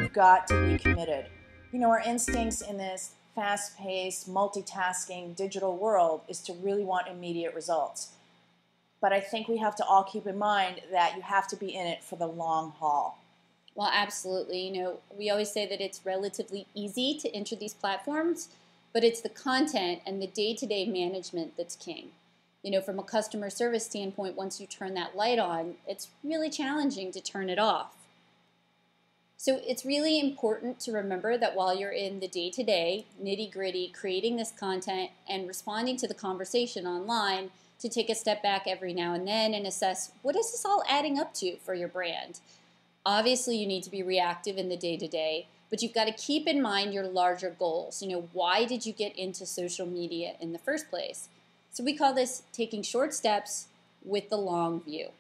you've got to be committed. You know, our instincts in this fast-paced, multitasking digital world is to really want immediate results. But I think we have to all keep in mind that you have to be in it for the long haul. Well, absolutely. You know, we always say that it's relatively easy to enter these platforms, but it's the content and the day-to-day management that's king. You know, from a customer service standpoint, once you turn that light on, it's really challenging to turn it off. So it's really important to remember that while you're in the day-to-day, nitty-gritty, creating this content and responding to the conversation online, to take a step back every now and then and assess, what is this all adding up to for your brand? Obviously, you need to be reactive in the day-to-day, but you've got to keep in mind your larger goals. You know, why did you get into social media in the first place? So we call this taking short steps with the long view.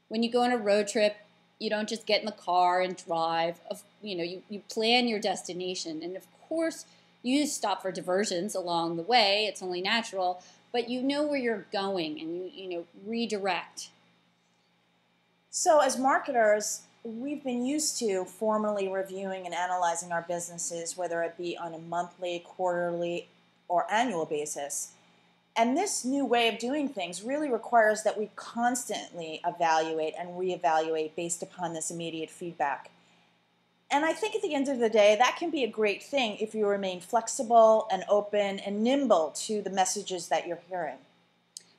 When you go on a road trip, you don't just get in the car and drive. You plan your destination. And of course, you stop for diversions along the way. It's only natural. But you know where you're going and you redirect. So as marketers, we've been used to formally reviewing and analyzing our businesses, whether it be on a monthly, quarterly, or annual basis. And this new way of doing things really requires that we constantly evaluate and reevaluate based upon this immediate feedback. And I think at the end of the day, that can be a great thing if you remain flexible and open and nimble to the messages that you're hearing.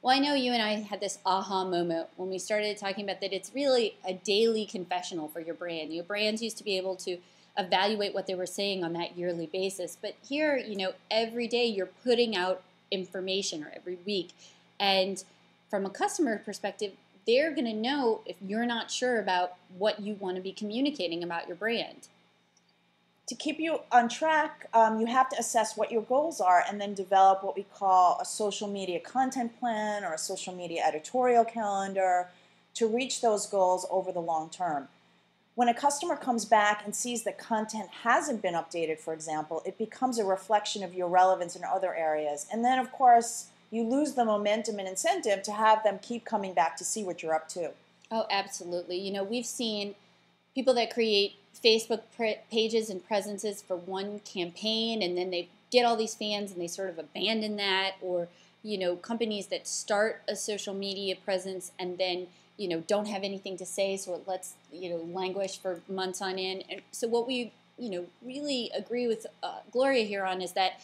Well, I know you and I had this aha moment when we started talking about that it's really a daily confessional for your brand. Your brands used to be able to evaluate what they were saying on that yearly basis. But here, every day you're putting out information, or every week. And from a customer perspective, they're going to know if you're not sure about what you want to be communicating about your brand. To keep you on track, you have to assess what your goals are and then develop what we call a social media content plan or a social media editorial calendar to reach those goals over the long term. When a customer comes back and sees that content hasn't been updated, for example, it becomes a reflection of your relevance in other areas. And then, of course, you lose the momentum and incentive to have them keep coming back to see what you're up to. Oh, absolutely. You know, we've seen people that create Facebook pages and presences for one campaign, and then they get all these fans and they sort of abandon that. Or, companies that start a social media presence and then don't have anything to say, so it lets, languish for months on end. And so what we, really agree with Gloria here on is that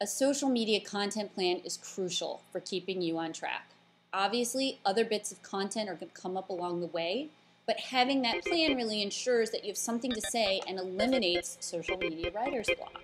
a social media content plan is crucial for keeping you on track. Obviously, other bits of content are going to come up along the way, but having that plan really ensures that you have something to say and eliminates social media writer's block.